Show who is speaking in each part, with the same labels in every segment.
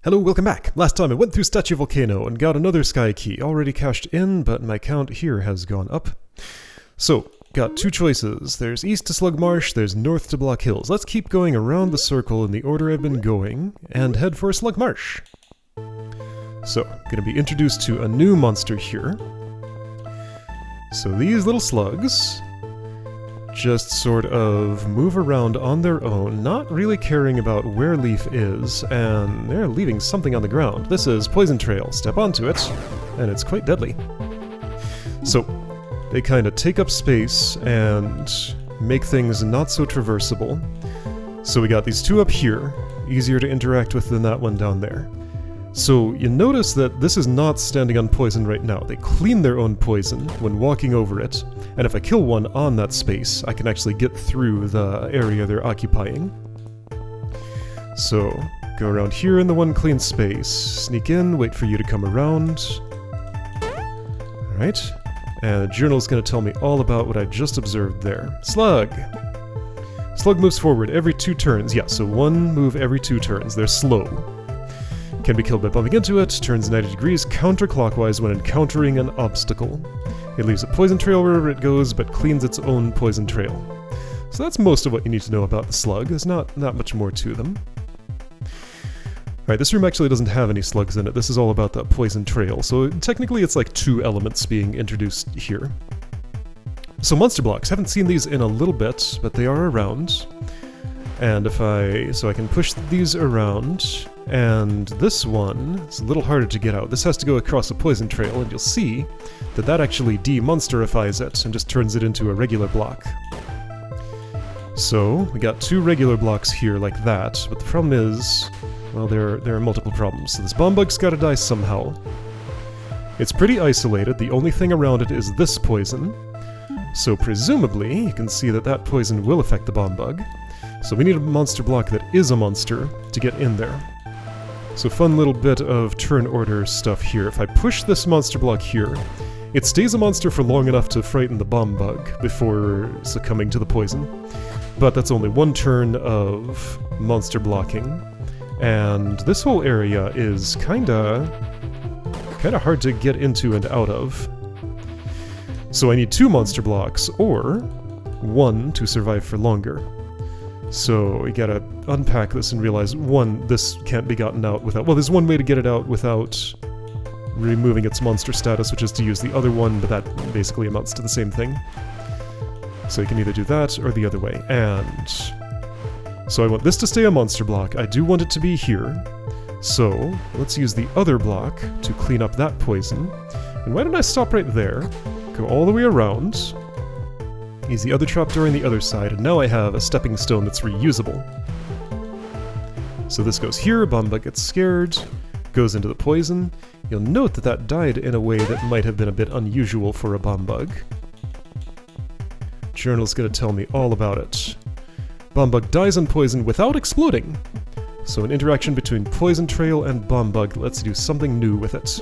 Speaker 1: Hello, welcome back. Last time I went through Statue Volcano and got another sky key, already cashed in, but my count here has gone up. So, got two choices. There's east to Slug Marsh, there's north to Block Hills. Let's keep going around the circle in the order I've been going, and head for Slug Marsh. So, gonna be introduced to a new monster here. So these little slugs just sort of move around on their own, not really caring about where Leaf is, and they're leaving something on the ground. This is Poison Trail. Step onto it, and it's quite deadly. So, they kind of take up space and make things not so traversable. So we got these two up here, easier to interact with than that one down there. So you notice that this is not standing on poison right now. They clean their own poison when walking over it, and if I kill one on that space, I can actually get through the area they're occupying. So, go around here in the one clean space, sneak in, wait for you to come around. Alright, and the journal's going to tell me all about what I just observed there. Slug! Slug moves forward every 2 turns. Yeah, so one move every 2 turns. They're slow. Can be killed by bumping into it, turns 90 degrees counterclockwise when encountering an obstacle. It leaves a poison trail wherever it goes, but cleans its own poison trail. So that's most of what you need to know about the slug. There's not much more to them. Alright, this room actually doesn't have any slugs in it. This is all about that poison trail, so technically it's like 2 elements being introduced here. So monster blocks, haven't seen these in a little bit, but they are around. And so I can push these around, and this one is a little harder to get out. This has to go across a poison trail, and you'll see that that actually demonstrifies it and just turns it into a regular block. So, we got 2 regular blocks here like that, but the problem is, well, there are multiple problems. So this bomb bug's gotta die somehow. It's pretty isolated, the only thing around it is this poison. So presumably, you can see that that poison will affect the bomb bug. So we need a monster block that is a monster to get in there. So fun little bit of turn order stuff here. If I push this monster block here, it stays a monster for long enough to frighten the bomb bug before succumbing to the poison. But that's only 1 turn of monster blocking. And this whole area is kinda hard to get into and out of. So I need 2 monster blocks, or 1 to survive for longer. So we gotta unpack this and realize, 1, this can't be gotten out without... Well, there's one way to get it out without removing its monster status, which is to use the other one, but that basically amounts to the same thing. So you can either do that or the other way. And so I want this to stay a monster block. I do want it to be here. So let's use the other block to clean up that poison. And why don't I stop right there, go all the way around, use the other trapdoor on the other side, and now I have a stepping stone that's reusable. So this goes here, bomb bug gets scared, goes into the poison. You'll note that that died in a way that might have been a bit unusual for a bomb bug. Journal's gonna tell me all about it. Bomb bug dies on poison without exploding. So an interaction between poison trail and bomb bug lets you do something new with it.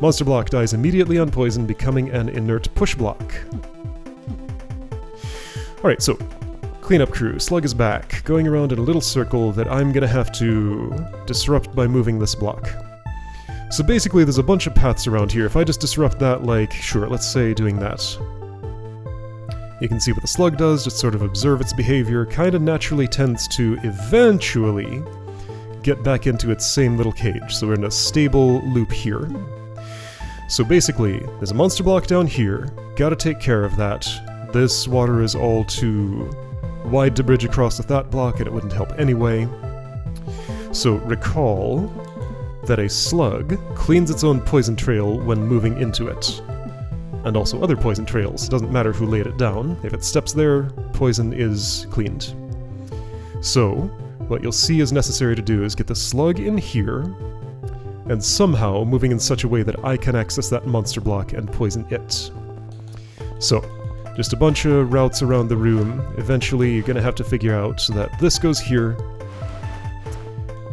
Speaker 1: Monster block dies immediately on poison, becoming an inert push block. Alright, so, cleanup crew. Slug is back, going around in a little circle that I'm gonna have to disrupt by moving this block. So basically there's a bunch of paths around here. If I just disrupt that, like, sure, let's say doing that. You can see what the slug does, just sort of observe its behavior, kinda naturally tends to eventually get back into its same little cage. So we're in a stable loop here. So basically, there's a monster block down here, gotta take care of that. This water is all too wide to bridge across with that block, and it wouldn't help anyway. So recall that a slug cleans its own poison trail when moving into it. And also other poison trails. It doesn't matter who laid it down. If it steps there, poison is cleaned. So, what you'll see is necessary to do is get the slug in here, and somehow moving in such a way that I can access that monster block and poison it. So, just a bunch of routes around the room. Eventually you're gonna have to figure out that this goes here,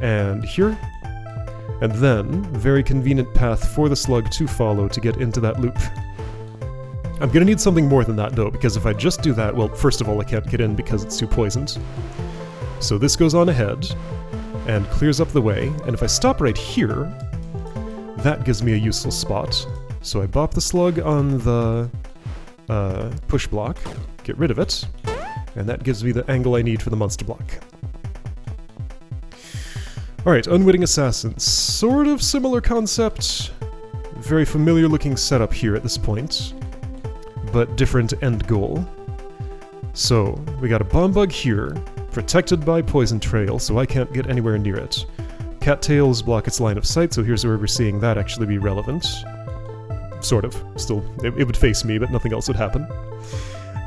Speaker 1: and here, and then very convenient path for the slug to follow to get into that loop. I'm gonna need something more than that though, because if I just do that, well, first of all I can't get in because it's too poisoned. So this goes on ahead, and clears up the way, and if I stop right here, that gives me a useful spot. So I bop the slug on the push block, get rid of it, and that gives me the angle I need for the monster block. Alright, Unwitting Assassin. Sort of similar concept. Very familiar looking setup here at this point, but different end goal. So, we got a bomb bug here, protected by Poison Trail, so I can't get anywhere near it. Cattails block its line of sight, so here's where we're seeing that actually be relevant. Sort of. Still, it would face me, but nothing else would happen.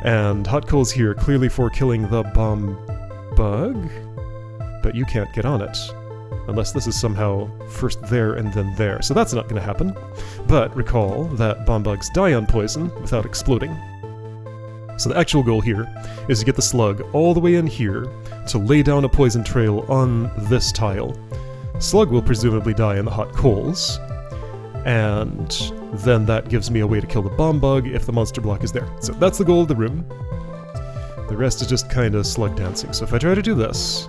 Speaker 1: And Hot Coals here, clearly for killing the bomb bug, but you can't get on it. Unless this is somehow first there and then there, so that's not going to happen. But recall that bomb bugs die on poison without exploding. So the actual goal here is to get the slug all the way in here to lay down a poison trail on this tile. Slug will presumably die in the hot coals, and then that gives me a way to kill the bomb bug if the monster block is there. So that's the goal of the room. The rest is just kind of slug dancing. So if I try to do this,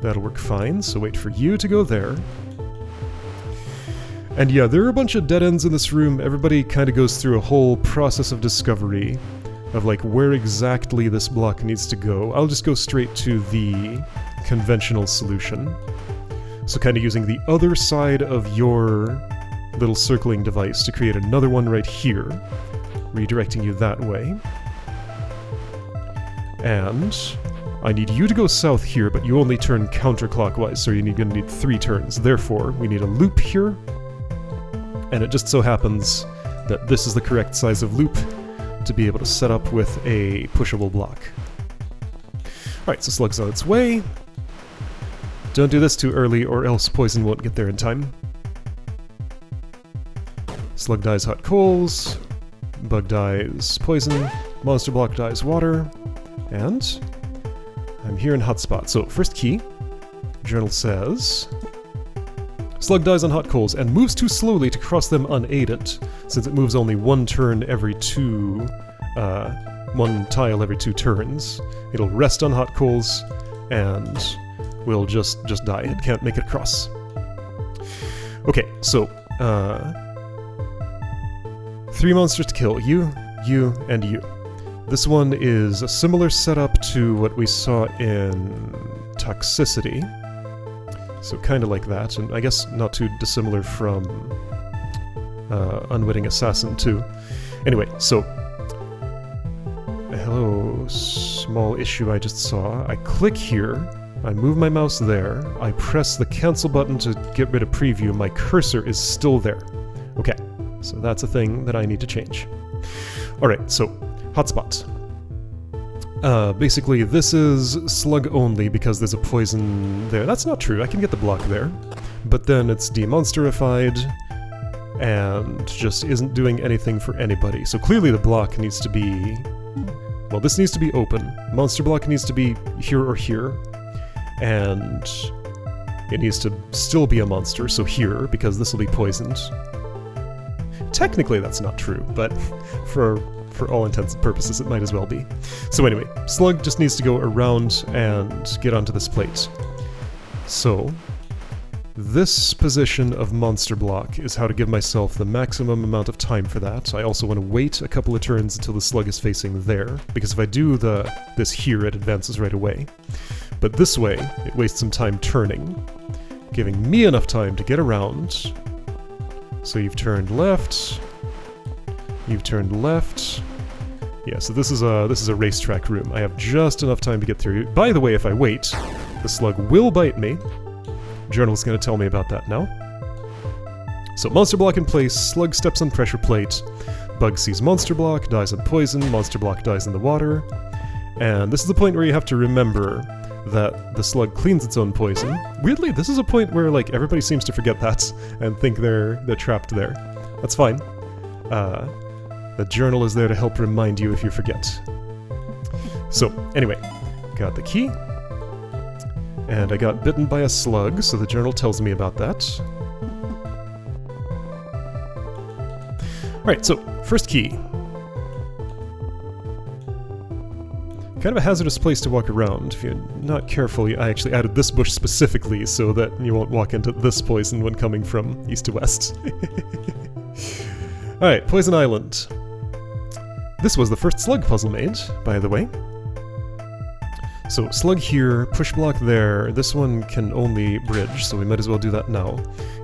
Speaker 1: that'll work fine, so wait for you to go there. And yeah, there are a bunch of dead ends in this room. Everybody kind of goes through a whole process of discovery of like where exactly this block needs to go. I'll just go straight to the conventional solution. So kind of using the other side of your little circling device to create another one right here, redirecting you that way. And I need you to go south here, but you only turn counterclockwise, so you're going to need 3 turns. Therefore, we need a loop here, and it just so happens that this is the correct size of loop to be able to set up with a pushable block. Alright, so Slug's on its way. Don't do this too early, or else poison won't get there in time. Slug dies hot coals, bug dies poison, monster block dies water, and I'm here in hotspot. So first key, journal says, Slug dies on hot coals and moves too slowly to cross them unaided, since it moves only one turn every one tile every 2 turns. It'll rest on hot coals and will just die. It can't make it across. Okay, so 3 monsters to kill. You, and you. This one is a similar setup to what we saw in Toxicity. So kind of like that, and I guess not too dissimilar from Unwitting Assassin too. Anyway, so hello, small issue I just saw. I click here, I move my mouse there, I press the cancel button to get rid of preview, my cursor is still there. Okay, so that's a thing that I need to change. Alright, so hotspot. Basically, this is slug only because there's a poison there. That's not true, I can get the block there. But then it's demonstrified and just isn't doing anything for anybody. So clearly the block needs to be... well, this needs to be open. Monster block needs to be here or here. And it needs to still be a monster, so here, because this will be poisoned. Technically that's not true, but for all intents and purposes it might as well be. So anyway, Slug just needs to go around and get onto this plate. So, this position of monster block is how to give myself the maximum amount of time for that. I also want to wait a couple of turns until the slug is facing there, because if I do this here, it advances right away. But this way, it wastes some time turning, giving me enough time to get around. So you've turned left, you've turned left. Yeah, so this is a racetrack room. I have just enough time to get through. By the way, if I wait, the slug will bite me. Journal's gonna tell me about that now. So monster block in place, slug steps on pressure plate, bug sees monster block, dies on poison, monster block dies in the water. And this is the point where you have to remember that the slug cleans its own poison. Weirdly, this is a point where like everybody seems to forget that and think they're trapped there. That's fine. The journal is there to help remind you if you forget. So, anyway, got the key. And I got bitten by a slug, so the journal tells me about that. Alright, so, first key. Kind of a hazardous place to walk around. If you're not careful, I actually added this bush specifically so that you won't walk into this poison when coming from east to west. Alright, Poison Island. This was the first slug puzzle made, by the way. So, slug here, push block there. This one can only bridge, so we might as well do that now.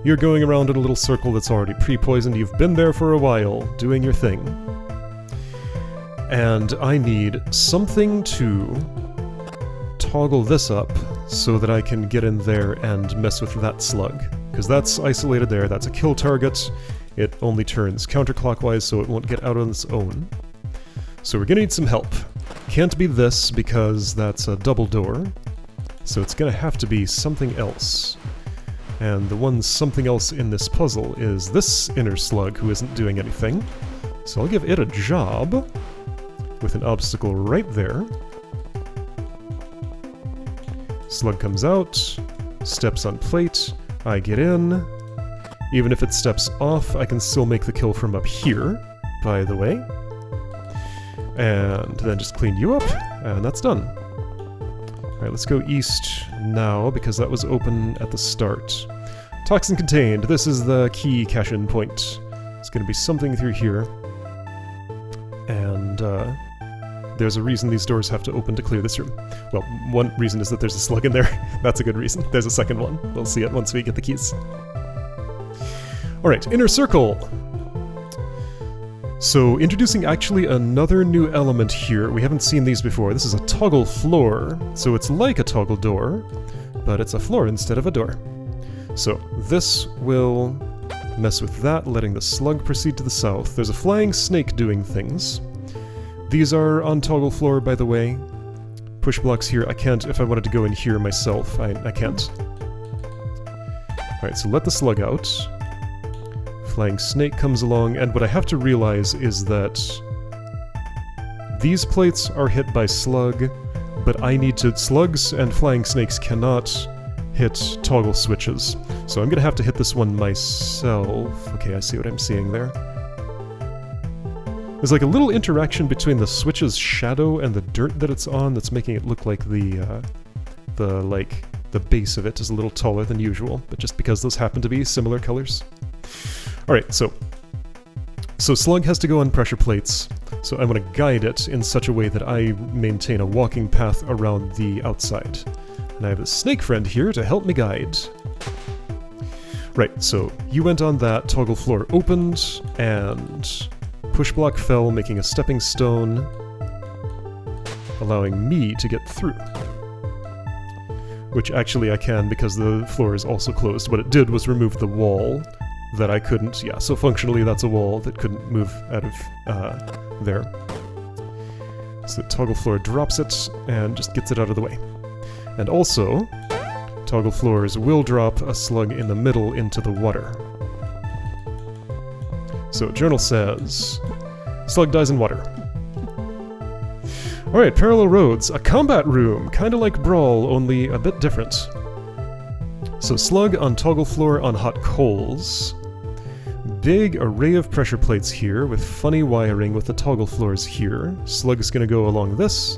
Speaker 1: You're going around in a little circle that's already pre-poisoned. You've been there for a while, doing your thing. And I need something to toggle this up so that I can get in there and mess with that slug. Because that's isolated there, that's a kill target. It only turns counterclockwise, so it won't get out on its own. So we're gonna need some help. Can't be this, because that's a double door. So it's gonna have to be something else. And the one something else in this puzzle is this inner slug who isn't doing anything. So I'll give it a job with an obstacle right there. Slug comes out, steps on plate, I get in. Even if it steps off, I can still make the kill from up here, by the way. And then just clean you up, and that's done. Alright, let's go east now, because that was open at the start. Toxin contained. This is the key cash-in point. It's going to be something through here. And there's a reason these doors have to open to clear this room. Well, one reason is that there's a slug in there. That's a good reason. There's a second one. We'll see it once we get the keys. Alright, inner circle! So, introducing actually another new element here. We haven't seen these before. This is a toggle floor. So it's like a toggle door, but it's a floor instead of a door. So, this will mess with that, letting the slug proceed to the south. There's a flying snake doing things. These are on toggle floor, by the way. Push blocks here. I can't, if I wanted to go in here myself, I can't. Alright, so let the slug out. Flying snake comes along, and what I have to realize is that these plates are hit by slug, but I need to... slugs and flying snakes cannot hit toggle switches. So I'm gonna have to hit this one myself. Okay, I see what I'm seeing there. There's like a little interaction between the switch's shadow and the dirt that it's on that's making it look like the base of it is a little taller than usual, but just because those happen to be similar colors. Alright, so slug has to go on pressure plates, so I'm going to guide it in such a way that I maintain a walking path around the outside. And I have a snake friend here to help me guide. Right, so you went on that, toggle floor opened, and push block fell, making a stepping stone, allowing me to get through. Which actually I can because the floor is also closed. What it did was remove the wall that I couldn't, yeah, so functionally that's a wall that couldn't move out of there. So toggle floor drops it and just gets it out of the way. And also, toggle floors will drop a slug in the middle into the water. So journal says, slug dies in water. Alright, parallel roads, a combat room, kinda like Brawl, only a bit different. So slug on toggle floor on hot coals. Big array of pressure plates here with funny wiring with the toggle floors here. Slug's gonna go along this,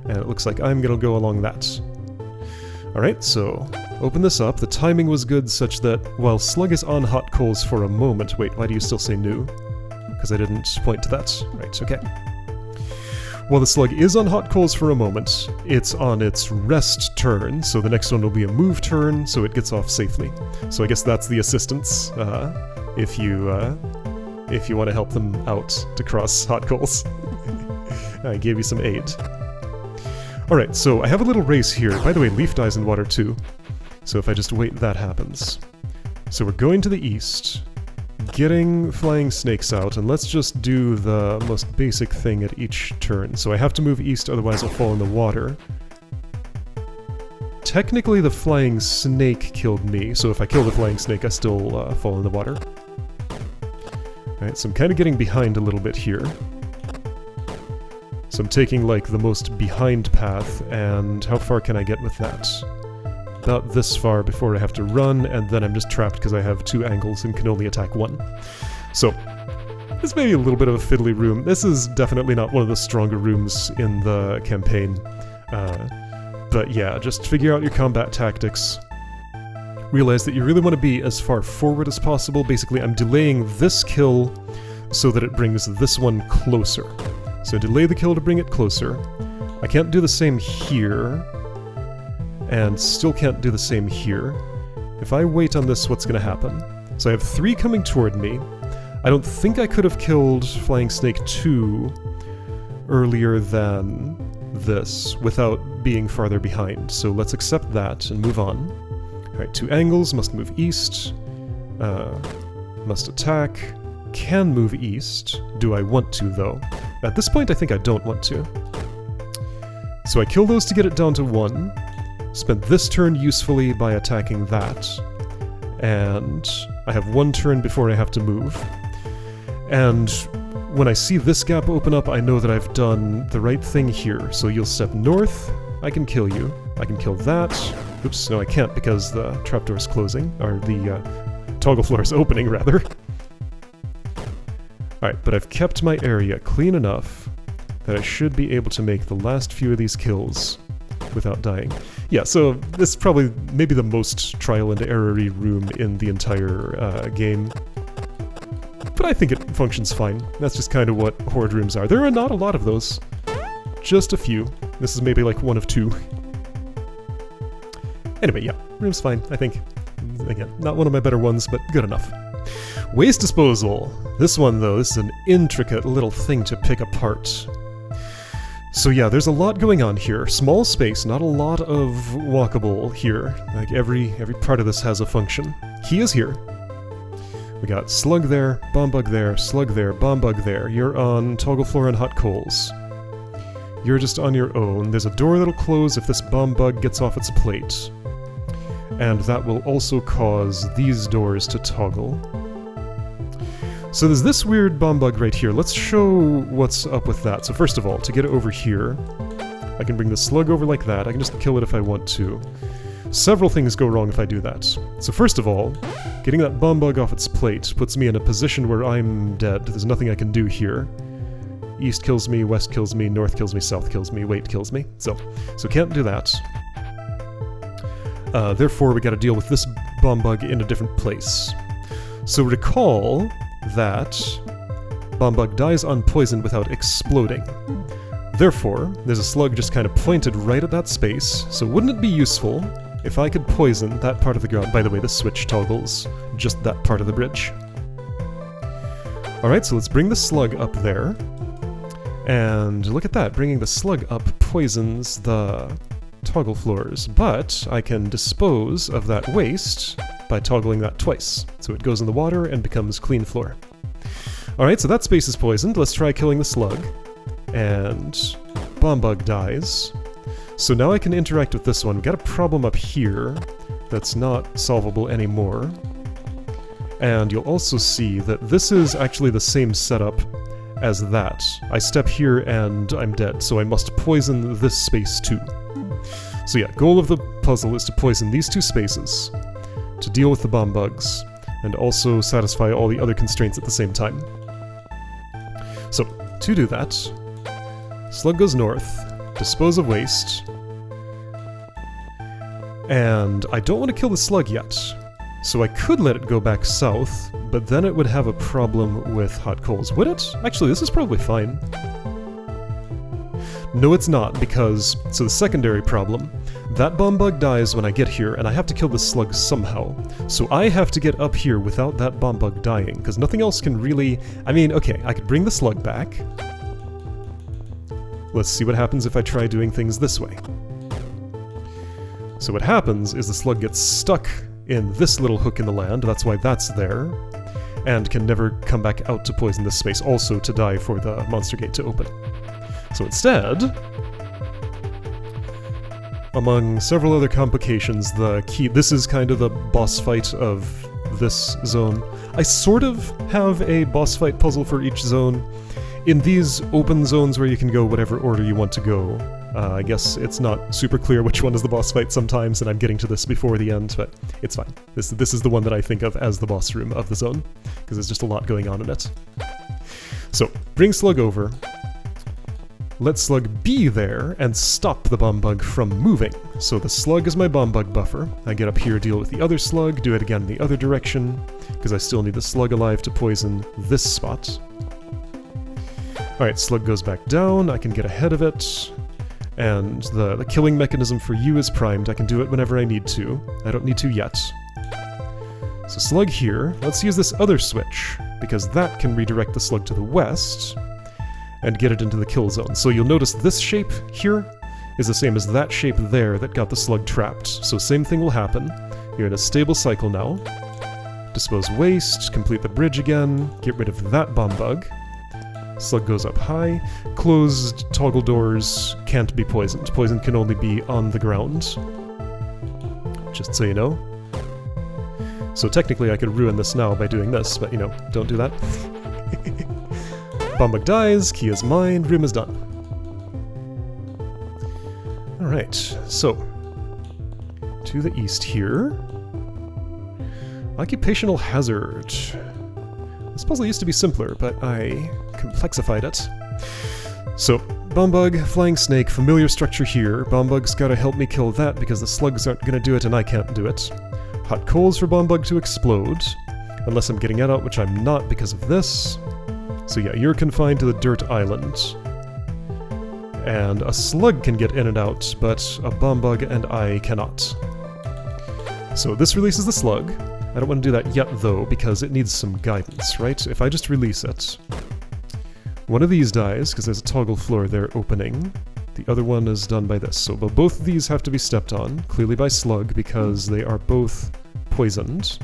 Speaker 1: and it looks like I'm gonna go along that. Alright, so open this up. The timing was good such that while slug is on hot coals for a moment... Wait, why do you still say new? Because I didn't point to that. Right, okay. While the slug is on hot coals for a moment, it's on its rest turn, so the next one will be a move turn, so it gets off safely. So I guess that's the assistance, if you want to help them out to cross hot coals. I gave you some aid. Alright, so I have a little race here. By the way, Leaf dies in water too. So if I just wait, that happens. So we're going to the east, getting flying snakes out, and let's just do the most basic thing at each turn. So I have to move east, otherwise I'll fall in the water. Technically the flying snake killed me, so if I kill the flying snake I still fall in the water. Alright, so I'm kind of getting behind a little bit here. So I'm taking like the most behind path, and how far can I get with that? About this far before I have to run, and then I'm just trapped because I have two angles and can only attack one. So, This may be a little bit of a fiddly room. This is definitely not one of the stronger rooms in the campaign. But yeah, just figure out your combat tactics. Realize that you really want to be as far forward as possible. Basically, I'm delaying this kill so that it brings this one closer. So delay the kill to bring it closer. I can't do the same here, and still can't do the same here. If I wait on this, what's going to happen? So I have 3 coming toward me. I don't think I could have killed Flying Snake 2 earlier than this without being farther behind. So let's accept that and move on. Alright, 2 angles, must move east. Must attack. Can move east. Do I want to, though? At this point, I think I don't want to. So I kill those to get it down to 1. Spent this turn usefully by attacking that. And I have 1 turn before I have to move. And when I see this gap open up, I know that I've done the right thing here. So you'll step north, I can kill you. I can kill that. Oops, no I can't because the trapdoor is closing. Or the toggle floor is opening, rather. Alright, but I've kept my area clean enough that I should be able to make the last few of these kills without dying. Yeah, so this is probably maybe the most trial and error-y room in the entire game. But I think it functions fine. That's just kind of what horde rooms are. There are not a lot of those. Just a few. This is maybe like 1 of 2. Anyway, yeah, room's fine, I think. Again, not one of my better ones, but good enough. Waste disposal. This one, though, this is an intricate little thing to pick apart. So yeah, there's a lot going on here. Small space, not a lot of walkable here. Like every part of this has a function. He is here. We got slug there, bomb bug there, slug there, bomb bug there. You're on toggle floor and hot coals. You're just on your own. There's a door that'll close if this bomb bug gets off its plate. And that will also cause these doors to toggle. So there's this weird bomb bug right here. Let's show what's up with that. So first of all, to get it over here, I can bring the slug over like that. I can just kill it if I want to. Several things go wrong if I do that. So first of all, getting that bomb bug off its plate puts me in a position where I'm dead. There's nothing I can do here. East kills me, west kills me, north kills me, south kills me, wait kills me. So can't do that. Therefore, we gotta deal with this bomb bug in a different place. So recall that bomb bug dies unpoisoned without exploding. Therefore, there's a slug just kind of pointed right at that space, so wouldn't it be useful if I could poison that part of the ground? By the way, the switch toggles just that part of the bridge. Alright, so let's bring the slug up there. And look at that, bringing the slug up poisons the toggle floors, but I can dispose of that waste by toggling that twice. So it goes in the water and becomes clean floor. Alright, so that space is poisoned. Let's try killing the slug. And bomb bug dies. So now I can interact with this one. We've got a problem up here that's not solvable anymore. And you'll also see that this is actually the same setup as that. I step here and I'm dead, so I must poison this space too. So yeah, goal of the puzzle is to poison these 2 spaces to deal with the bomb bugs, and also satisfy all the other constraints at the same time. So, to do that, slug goes north, dispose of waste, and I don't want to kill the slug yet, so I could let it go back south, but then it would have a problem with hot coals. Would it? Actually, this is probably fine. No, it's not, because, so the secondary problem, that bomb bug dies when I get here, and I have to kill the slug somehow. So I have to get up here without that bomb bug dying, because nothing else can really... I mean, okay, I could bring the slug back. Let's see what happens if I try doing things this way. So what happens is the slug gets stuck in this little hook in the land, that's why that's there, and can never come back out to poison this space, also to die for the monster gate to open. So instead, among several other complications, the key... This is kind of the boss fight of this zone. I sort of have a boss fight puzzle for each zone. In these open zones where you can go whatever order you want to go, I guess it's not super clear which one is the boss fight sometimes, and I'm getting to this before the end, but it's fine. This is the one that I think of as the boss room of the zone, because there's just a lot going on in it. So, bring Slug over. Let Slug be there and stop the bomb bug from moving. So the Slug is my bomb bug buffer. I get up here, deal with the other Slug, do it again in the other direction, because I still need the Slug alive to poison this spot. Alright, Slug goes back down, I can get ahead of it, and the killing mechanism for you is primed. I can do it whenever I need to. I don't need to yet. So Slug here, let's use this other switch, because that can redirect the Slug to the west, and get it into the kill zone. So you'll notice this shape here is the same as that shape there that got the Slug trapped. So same thing will happen. You're in a stable cycle now. Dispose waste, complete the bridge again, get rid of that bomb bug. Slug goes up high. Closed toggle doors can't be poisoned. Poison can only be on the ground. Just so you know. So technically I could ruin this now by doing this, but you know, don't do that. Bomb bug dies, key is mined, room is done. Alright, so to the east here. Occupational hazard. This puzzle used to be simpler, but I complexified it. So, bomb bug, flying snake, familiar structure here. Bomb bug's gotta help me kill that because the slugs aren't gonna do it and I can't do it. Hot coals for bomb bug to explode. Unless I'm getting it out, which I'm not because of this. So yeah, you're confined to the dirt island. And a slug can get in and out, but a bomb bug and I cannot. So this releases the slug. I don't want to do that yet though, because it needs some guidance, right? If I just release it, one of these dies, because there's a toggle floor there opening. The other one is done by this. So both of these have to be stepped on, clearly by slug, because they are both poisoned.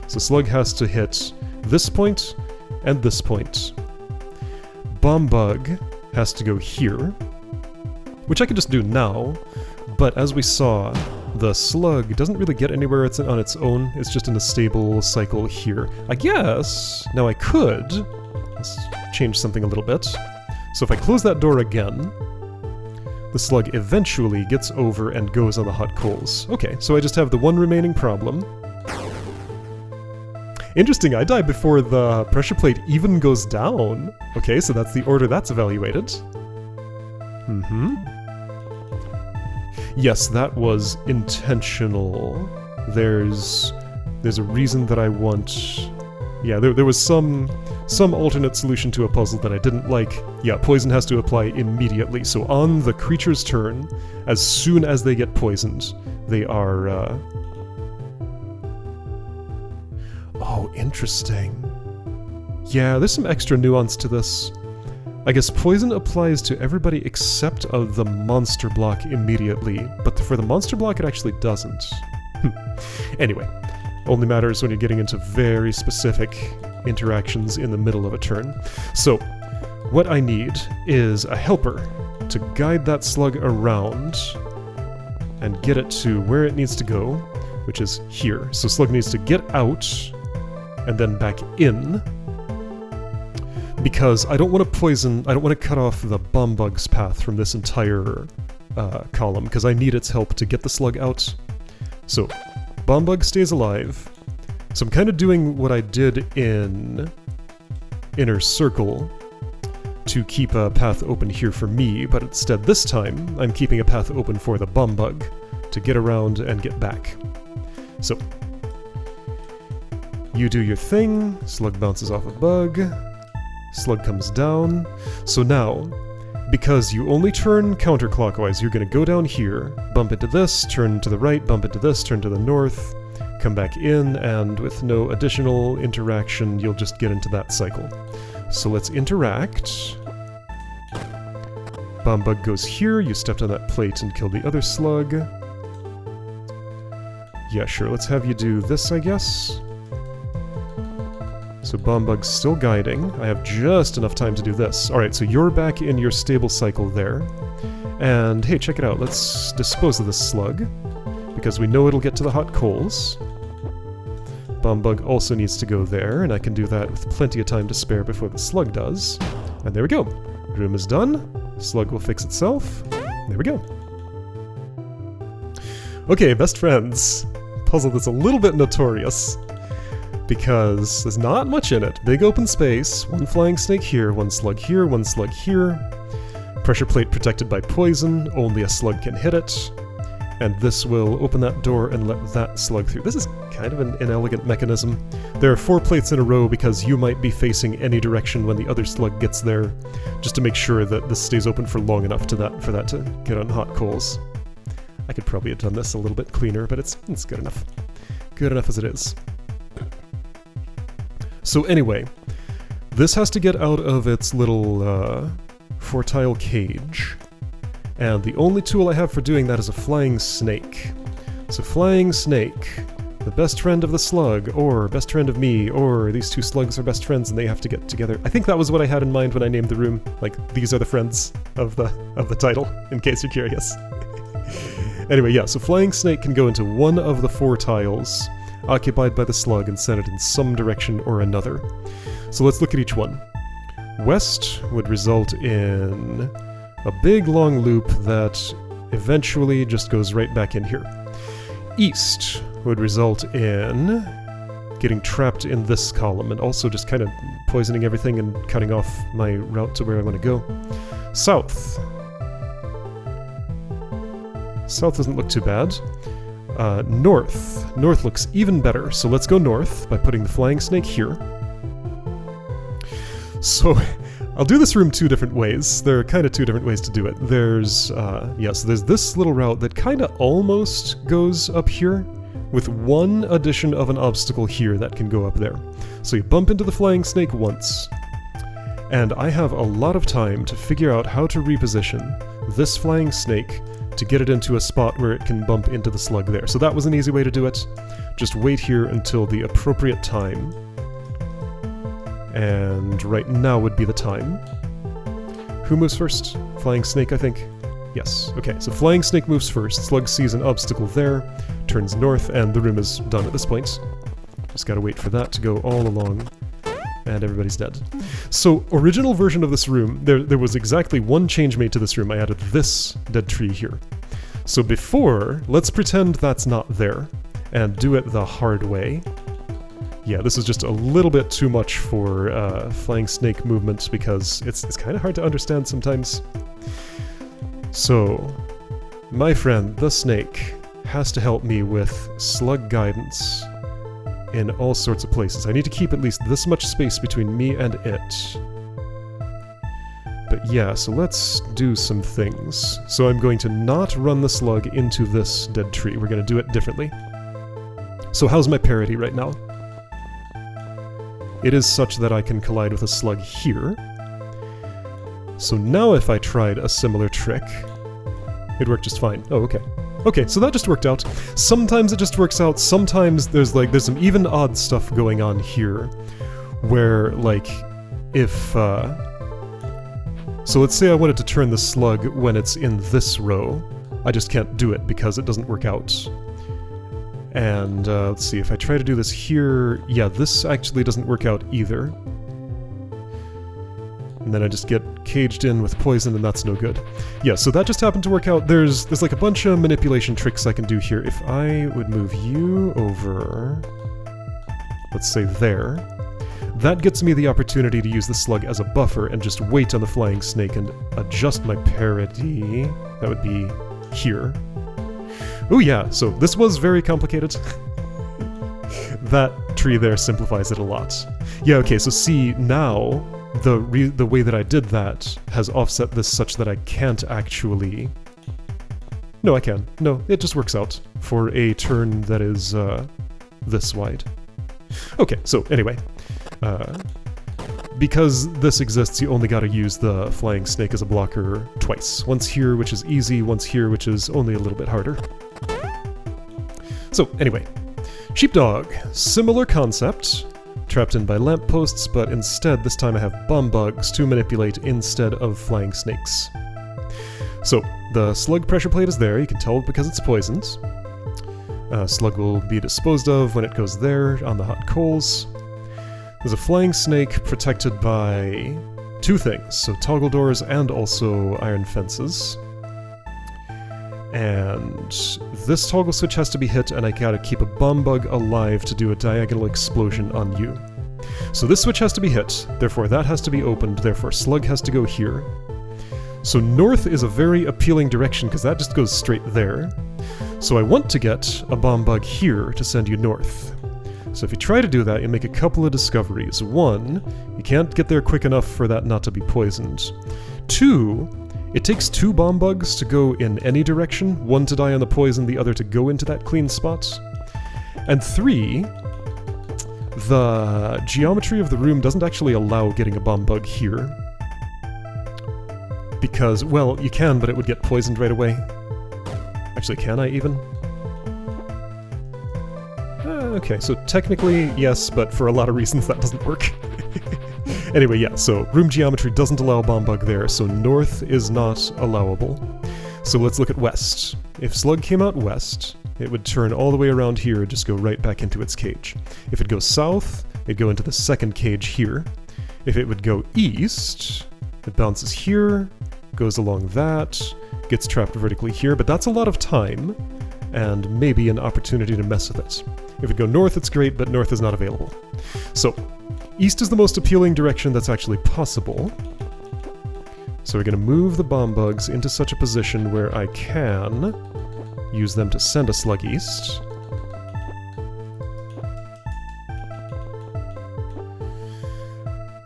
Speaker 1: So slug has to hit this point and this point. Bomb bug has to go here, which I could just do now, but as we saw, the slug doesn't really get anywhere on its own. It's just in a stable cycle here. I guess now I could. Let's change something a little bit. So if I close that door again, the slug eventually gets over and goes on the hot coals. Okay, so I just have the one remaining problem. Interesting, I die before the pressure plate even goes down. Okay, so that's the order that's evaluated. Yes, that was intentional. There's a reason that I want... Yeah, there was some alternate solution to a puzzle that I didn't like. Yeah, poison has to apply immediately. So on the creature's turn, as soon as they get poisoned, they are... Oh, interesting. Yeah, there's some extra nuance to this. I guess poison applies to everybody except the monster block immediately, but for the monster block it actually doesn't. Anyway, only matters when you're getting into very specific interactions in the middle of a turn. So, what I need is a helper to guide that slug around and get it to where it needs to go, which is here. So slug needs to get out and then back in, because I don't want to poison, I don't want to cut off the bomb bug's path from this entire column, because I need its help to get the slug out. So, bomb bug stays alive. So I'm kind of doing what I did in Inner Circle to keep a path open here for me, but instead this time I'm keeping a path open for the bomb bug to get around and get back. So, you do your thing, slug bounces off a bug, slug comes down. So now, because you only turn counterclockwise, you're going to go down here, bump into this, turn to the right, bump into this, turn to the north, come back in, and with no additional interaction, you'll just get into that cycle. So let's interact. Bomb bug goes here, you stepped on that plate and killed the other slug. Yeah, sure, let's have you do this, I guess. So bomb bug's still guiding. I have just enough time to do this. Alright, so you're back in your stable cycle there. And hey, check it out, let's dispose of this slug, because we know it'll get to the hot coals. Bomb bug also needs to go there, and I can do that with plenty of time to spare before the slug does. And there we go. Room is done. Slug will fix itself. There we go. Okay, best friends. Puzzle that's a little bit notorious, because there's not much in it. Big open space, one flying snake here, one slug here, one slug here. Pressure plate protected by poison, only a slug can hit it. And this will open that door and let that slug through. This is kind of an inelegant mechanism. There are 4 plates in a row because you might be facing any direction when the other slug gets there, just to make sure that this stays open for long enough for that to get on hot coals. I could probably have done this a little bit cleaner, but it's good enough. Good enough as it is. So anyway, this has to get out of its little 4-tile cage. And the only tool I have for doing that is a flying snake. So flying snake, the best friend of the slug, or best friend of me, or these 2 slugs are best friends and they have to get together. I think that was what I had in mind when I named the room. Like, these are the friends of the title, in case you're curious. Anyway, yeah, so flying snake can go into one of the 4 tiles occupied by the slug and send it in some direction or another. So let's look at each one. West would result in a big long loop that eventually just goes right back in here. East would result in getting trapped in this column and also just kind of poisoning everything and cutting off my route to where I want to go. South. South doesn't look too bad. North. North looks even better, so let's go north by putting the flying snake here. So I'll do this room 2 different ways. There are kind of 2 different ways to do it. There's, so there's this little route that kind of almost goes up here, with one addition of an obstacle here that can go up there. So you bump into the flying snake once, and I have a lot of time to figure out how to reposition this flying snake to get it into a spot where it can bump into the slug there. So that was an easy way to do it. Just wait here until the appropriate time. And right now would be the time. Who moves first? Flying snake, I think? Yes. Okay, so flying snake moves first. Slug sees an obstacle there, turns north, and the room is done at this point. Just gotta wait for that to go all along, and everybody's dead. So, original version of this room, there was exactly one change made to this room. I added this dead tree here. So before, let's pretend that's not there, and do it the hard way. Yeah, this is just a little bit too much for flying snake movement because it's kind of hard to understand sometimes. So, my friend, the snake, has to help me with slug guidance in all sorts of places. I need to keep at least this much space between me and it. But yeah, so let's do some things. So I'm going to not run the slug into this dead tree. We're going to do it differently. So how's my parity right now? It is such that I can collide with a slug here. So now if I tried a similar trick, it'd work just fine. Oh, okay. Okay, so that just worked out. Sometimes it just works out, sometimes there's some even odd stuff going on here, where, like, if, so let's say I wanted to turn the slug when it's in this row. I just can't do it because it doesn't work out. And, let's see, if I try to do this here, yeah, this actually doesn't work out either. And then I just get caged in with poison, and that's no good. Yeah, so that just happened to work out. There's like a bunch of manipulation tricks I can do here. If I would move you over, let's say there, that gets me the opportunity to use the slug as a buffer and just wait on the flying snake and adjust my parity. That would be here. Oh yeah, so this was very complicated. That tree there simplifies it a lot. Yeah, okay, so see, now the way that I did that has offset this such that I can't actually... No, I can. No, it just works out for a turn that is this wide. Okay, so anyway, because this exists, you only gotta use the flying snake as a blocker twice. Once here, which is easy, once here, which is only a little bit harder. So, anyway. Sheepdog. Similar concept. Trapped in by lampposts, but instead this time I have bomb bugs to manipulate instead of flying snakes. So, the slug pressure plate is there, you can tell because it's poisoned. Slug will be disposed of when it goes there on the hot coals. There's a flying snake protected by 2 things, so toggle doors and also iron fences. And this toggle switch has to be hit, and I gotta keep a bomb bug alive to do a diagonal explosion on you. So this switch has to be hit, therefore that has to be opened, therefore Slug has to go here. So north is a very appealing direction because that just goes straight there. So I want to get a bomb bug here to send you north. So if you try to do that, you make a couple of discoveries. One, you can't get there quick enough for that not to be poisoned. Two, it takes 2 bomb bugs to go in any direction, one to die on the poison, the other to go into that clean spot. And 3, the geometry of the room doesn't actually allow getting a bomb bug here. Because, well, you can, but it would get poisoned right away. Actually, can I even? Okay, so technically, yes, but for a lot of reasons that doesn't work. Anyway, yeah, so room geometry doesn't allow a bomb bug there, so north is not allowable. So let's look at west. If Slug came out west, it would turn all the way around here and just go right back into its cage. If it goes south, it'd go into the second cage here. If it would go east, it bounces here, goes along that, gets trapped vertically here, but that's a lot of time, and maybe an opportunity to mess with it. If it go north, it's great, but north is not available. So, east is the most appealing direction that's actually possible. So we're going to move the bomb bugs into such a position where I can use them to send a Slug east.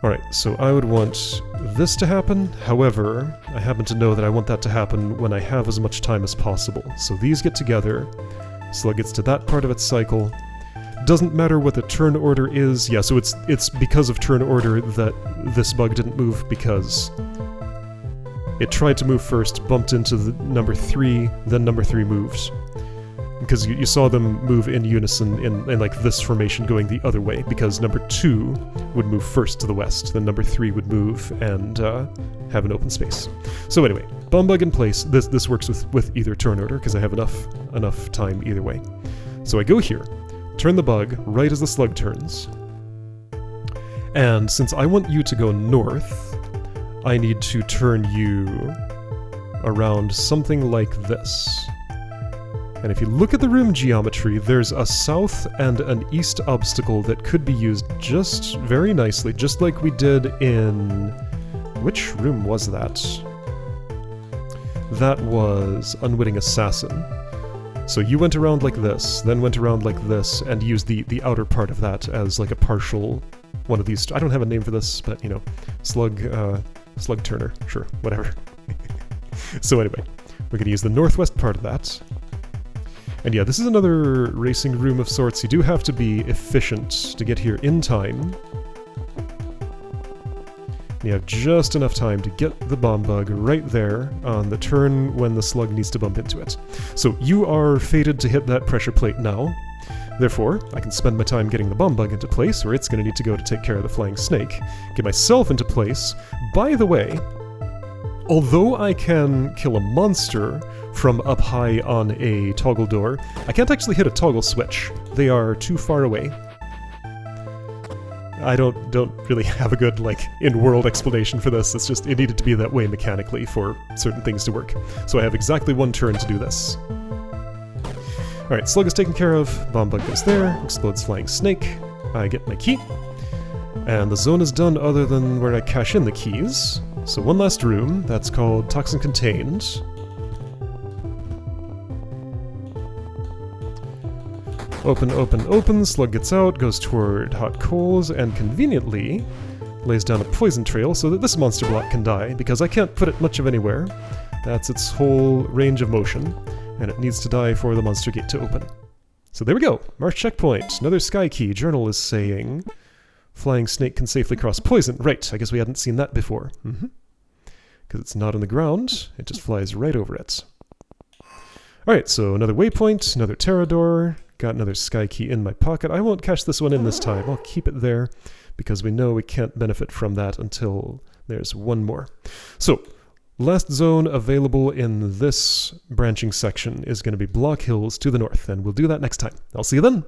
Speaker 1: Alright, so I would want this to happen. However, I happen to know that I want that to happen when I have as much time as possible. So these get together, Slug gets to that part of its cycle. Doesn't matter what the turn order is. Yeah, so it's because of turn order that this bug didn't move, because it tried to move first, bumped into the number 3, then number 3 moved. Because you saw them move in unison in like this formation going the other way, because number 2 would move first to the west, then number 3 would move and have an open space. So anyway, bomb bug in place. This works with either turn order, because I have enough time either way. So I go here, turn the bug right as the Slug turns. And since I want you to go north, I need to turn you around something like this. And if you look at the room geometry, there's a south and an east obstacle that could be used just very nicely, just like we did in... Which room was that? That was Unwitting Assassin. So you went around like this, then went around like this, and used the outer part of that as like a partial one of these. I don't have a name for this, but you know, slug turner, sure, whatever. So anyway, we're gonna use the northwest part of that. And yeah, this is another racing room of sorts. You do have to be efficient to get here in time. You have just enough time to get the bomb bug right there on the turn when the Slug needs to bump into it. So you are fated to hit that pressure plate now. Therefore, I can spend my time getting the bomb bug into place, or it's going to need to go to take care of the flying snake. Get myself into place. By the way, although I can kill a monster from up high on a toggle door, I can't actually hit a toggle switch. They are too far away. I don't really have a good, like, in-world explanation for this. It's just, it needed to be that way mechanically for certain things to work. So I have exactly one turn to do this. Alright, Slug is taken care of, bomb bug goes there, explodes flying snake, I get my key, and the zone is done other than where I cash in the keys. So one last room, that's called Toxin Contained. Open, open, open, Slug gets out, goes toward hot coals, and conveniently lays down a poison trail so that this monster block can die, because I can't put it much of anywhere. That's its whole range of motion, and it needs to die for the monster gate to open. So there we go, March checkpoint. Another sky key. Journal is saying flying snake can safely cross poison. Right, I guess we hadn't seen that before. Because it's not on the ground, it just flies right over it. Alright, so another waypoint, another Terrador. Got another sky key in my pocket. I won't cash this one in this time. I'll keep it there, because we know we can't benefit from that until there's one more. So, last zone available in this branching section is going to be Block Hills to the north, and we'll do that next time. I'll see you then!